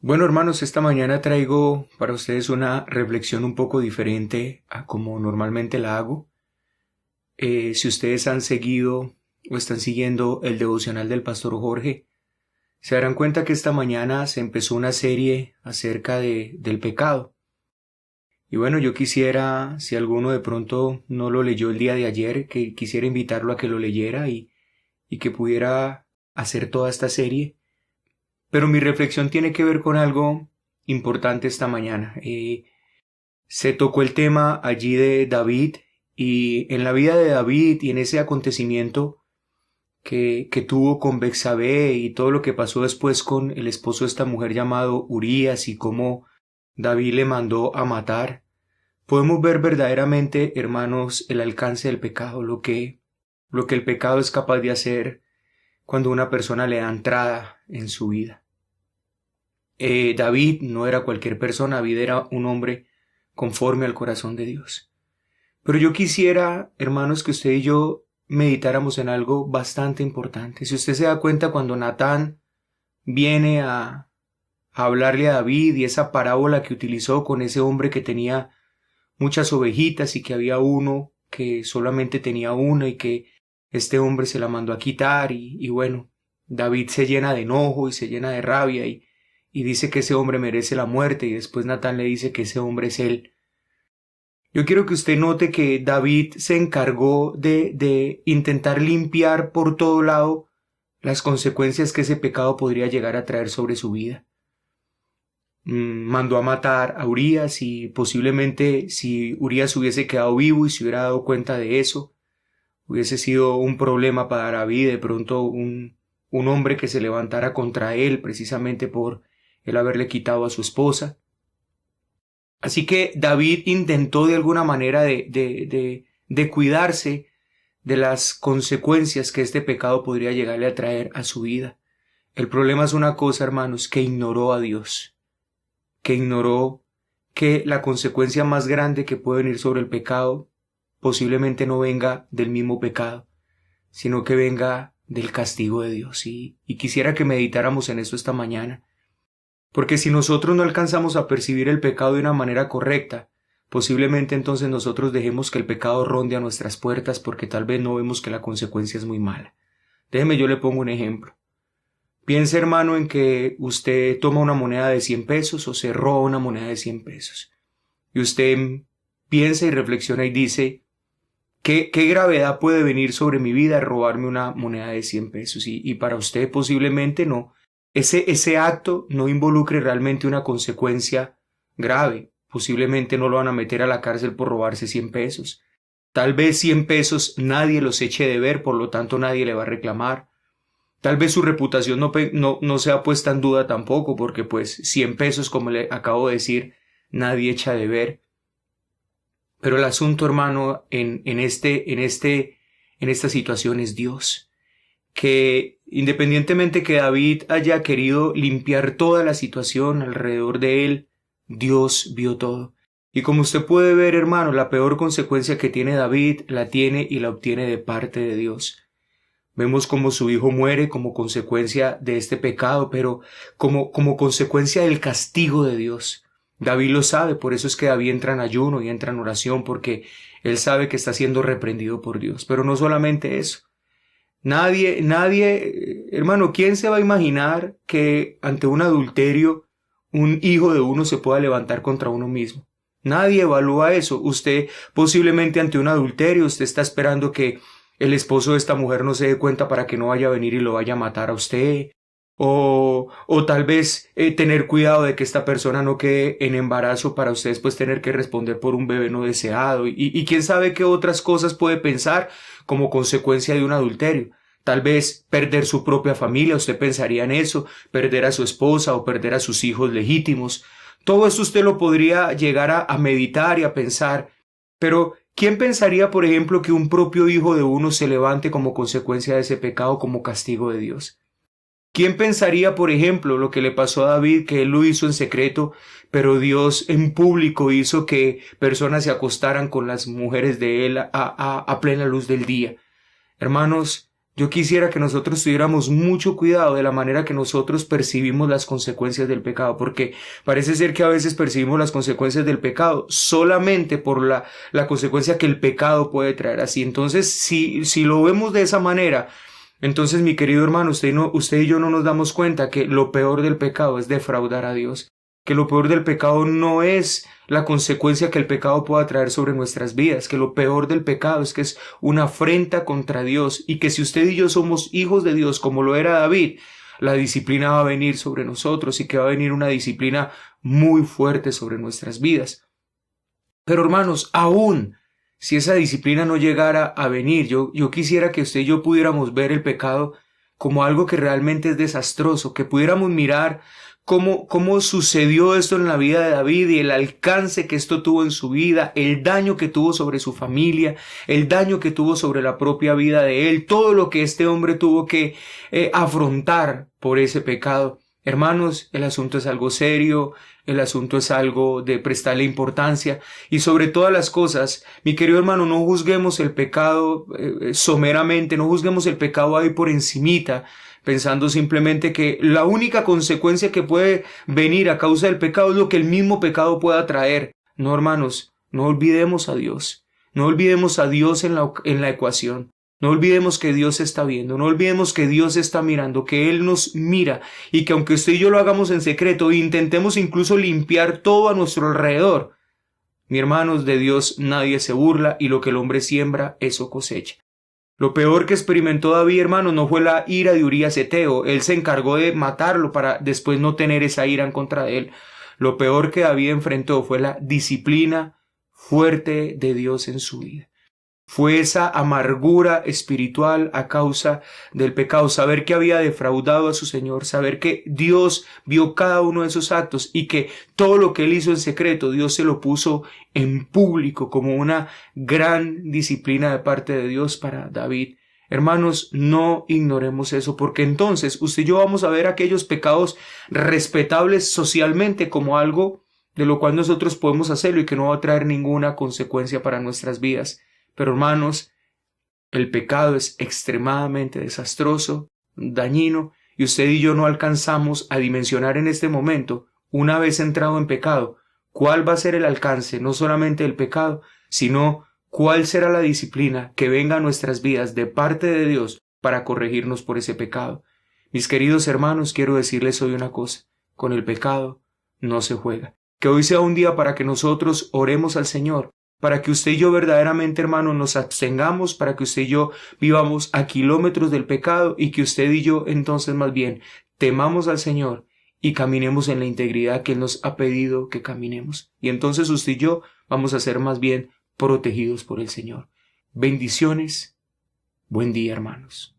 Bueno, hermanos, esta mañana traigo para ustedes una reflexión un poco diferente a como normalmente la hago. Si ustedes han seguido o están siguiendo el devocional del Pastor Jorge, se darán cuenta que esta mañana se empezó una serie acerca del pecado. Y bueno, yo quisiera, si alguno de pronto no lo leyó el día de ayer, que quisiera invitarlo a que lo leyera y que pudiera hacer toda esta serie. Pero mi reflexión tiene que ver con algo importante esta mañana. Se tocó el tema allí de David y en la vida de David y en ese acontecimiento que tuvo con Betsabé y todo lo que pasó después con el esposo de esta mujer llamado Urías y cómo David le mandó a matar, podemos ver verdaderamente, hermanos, el alcance del pecado, lo que el pecado es capaz de hacer cuando una persona le da entrada en su vida. David no era cualquier persona, David era un hombre conforme al corazón de Dios. Pero yo quisiera, hermanos, que usted y yo meditáramos en algo bastante importante. Si usted se da cuenta cuando Natán viene a hablarle a David y esa parábola que utilizó con ese hombre que tenía muchas ovejitas y que había uno que solamente tenía una y que este hombre se la mandó a quitar y bueno, David se llena de enojo y se llena de rabia y dice que ese hombre merece la muerte y después Natán le dice que ese hombre es él. Yo quiero que usted note que David se encargó de intentar limpiar por todo lado las consecuencias que ese pecado podría llegar a traer sobre su vida. Mandó a matar a Urías y posiblemente si Urías hubiese quedado vivo y se hubiera dado cuenta de eso, hubiese sido un problema para David, de pronto un hombre que se levantara contra él precisamente por el haberle quitado a su esposa. Así que David intentó de alguna manera de cuidarse de las consecuencias que este pecado podría llegarle a traer a su vida. El problema es una cosa, hermanos, que ignoró a Dios, que ignoró que la consecuencia más grande que puede venir sobre el pecado posiblemente no venga del mismo pecado, sino que venga del castigo de Dios. Y quisiera que meditáramos en esto esta mañana. Porque si nosotros no alcanzamos a percibir el pecado de una manera correcta, posiblemente entonces nosotros dejemos que el pecado ronde a nuestras puertas porque tal vez no vemos que la consecuencia es muy mala. Déjeme, yo le pongo un ejemplo. Piense, hermano, en que usted toma una moneda de 100 pesos o se roba una moneda de 100 pesos. Y usted piensa y reflexiona y dice, ¿qué gravedad puede venir sobre mi vida robarme una moneda de 100 pesos? Y para usted posiblemente no. Ese acto no involucre realmente una consecuencia grave. Posiblemente no lo van a meter a la cárcel por robarse 100 pesos. Tal vez 100 pesos nadie los eche de ver, por lo tanto nadie le va a reclamar. Tal vez su reputación no sea puesta en duda tampoco, porque pues 100 pesos, como le acabo de decir, nadie echa de ver. Pero el asunto, hermano, en esta situación es Dios. Que independientemente que David haya querido limpiar toda la situación alrededor de él, Dios vio todo. Y como usted puede ver, hermano, la peor consecuencia que tiene David la tiene y la obtiene de parte de Dios. Vemos cómo su hijo muere como consecuencia de este pecado, pero como consecuencia del castigo de Dios. David lo sabe, por eso es que David entra en ayuno y entra en oración, porque él sabe que está siendo reprendido por Dios. Pero no solamente eso. Nadie, hermano, ¿quién se va a imaginar que ante un adulterio un hijo de uno se pueda levantar contra uno mismo? Nadie evalúa eso. Usted posiblemente ante un adulterio, usted está esperando que el esposo de esta mujer no se dé cuenta para que no vaya a venir y lo vaya a matar a usted. O tal vez tener cuidado de que esta persona no quede en embarazo para usted después tener que responder por un bebé no deseado. Y quién sabe qué otras cosas puede pensar como consecuencia de un adulterio. Tal vez perder su propia familia, usted pensaría en eso, perder a su esposa o perder a sus hijos legítimos. Todo eso usted lo podría llegar a meditar y a pensar. Pero ¿quién pensaría, por ejemplo, que un propio hijo de uno se levante como consecuencia de ese pecado como castigo de Dios? ¿Quién pensaría, por ejemplo, lo que le pasó a David, que él lo hizo en secreto, pero Dios en público hizo que personas se acostaran con las mujeres de él a plena luz del día? Hermanos, Yo quisiera que nosotros tuviéramos mucho cuidado de la manera que nosotros percibimos las consecuencias del pecado, porque parece ser que a veces percibimos las consecuencias del pecado solamente por la consecuencia que el pecado puede traer así. Entonces, si lo vemos de esa manera, entonces, mi querido hermano, usted y yo no nos damos cuenta que lo peor del pecado es defraudar a Dios, que lo peor del pecado no es la consecuencia que el pecado pueda traer sobre nuestras vidas, que lo peor del pecado es que es una afrenta contra Dios y que si usted y yo somos hijos de Dios como lo era David, la disciplina va a venir sobre nosotros y que va a venir una disciplina muy fuerte sobre nuestras vidas. Pero hermanos, aún si esa disciplina no llegara a venir, yo quisiera que usted y yo pudiéramos ver el pecado como algo que realmente es desastroso, que pudiéramos mirar cómo sucedió esto en la vida de David y el alcance que esto tuvo en su vida, el daño que tuvo sobre su familia, el daño que tuvo sobre la propia vida de él, todo lo que este hombre tuvo que afrontar por ese pecado. Hermanos, el asunto es algo serio, el asunto es algo de prestarle importancia y sobre todas las cosas, mi querido hermano, no juzguemos el pecado someramente, no juzguemos el pecado ahí por encimita, pensando simplemente que la única consecuencia que puede venir a causa del pecado es lo que el mismo pecado pueda traer. No, hermanos, no olvidemos a Dios, no olvidemos a Dios en la ecuación. No olvidemos que Dios está viendo, no olvidemos que Dios está mirando, que Él nos mira y que aunque usted y yo lo hagamos en secreto e intentemos incluso limpiar todo a nuestro alrededor, mi hermanos, de Dios nadie se burla y lo que el hombre siembra, eso cosecha. Lo peor que experimentó David, hermano, no fue la ira de Urías Eteo. Él se encargó de matarlo para después no tener esa ira en contra de él. Lo peor que David enfrentó fue la disciplina fuerte de Dios en su vida. Fue esa amargura espiritual a causa del pecado, saber que había defraudado a su Señor, saber que Dios vio cada uno de esos actos y que todo lo que él hizo en secreto, Dios se lo puso en público como una gran disciplina de parte de Dios para David. Hermanos, no ignoremos eso, porque entonces usted y yo vamos a ver aquellos pecados respetables socialmente como algo de lo cual nosotros podemos hacerlo y que no va a traer ninguna consecuencia para nuestras vidas. Pero hermanos, el pecado es extremadamente desastroso, dañino, y usted y yo no alcanzamos a dimensionar en este momento, una vez entrado en pecado, cuál va a ser el alcance, no solamente del pecado, sino cuál será la disciplina que venga a nuestras vidas de parte de Dios para corregirnos por ese pecado. Mis queridos hermanos, quiero decirles hoy una cosa, con el pecado no se juega. Que hoy sea un día para que nosotros oremos al Señor, para que usted y yo verdaderamente, hermano, nos abstengamos, para que usted y yo vivamos a kilómetros del pecado y que usted y yo, entonces, más bien, temamos al Señor y caminemos en la integridad que Él nos ha pedido que caminemos. Y entonces usted y yo vamos a ser más bien protegidos por el Señor. Bendiciones. Buen día, hermanos.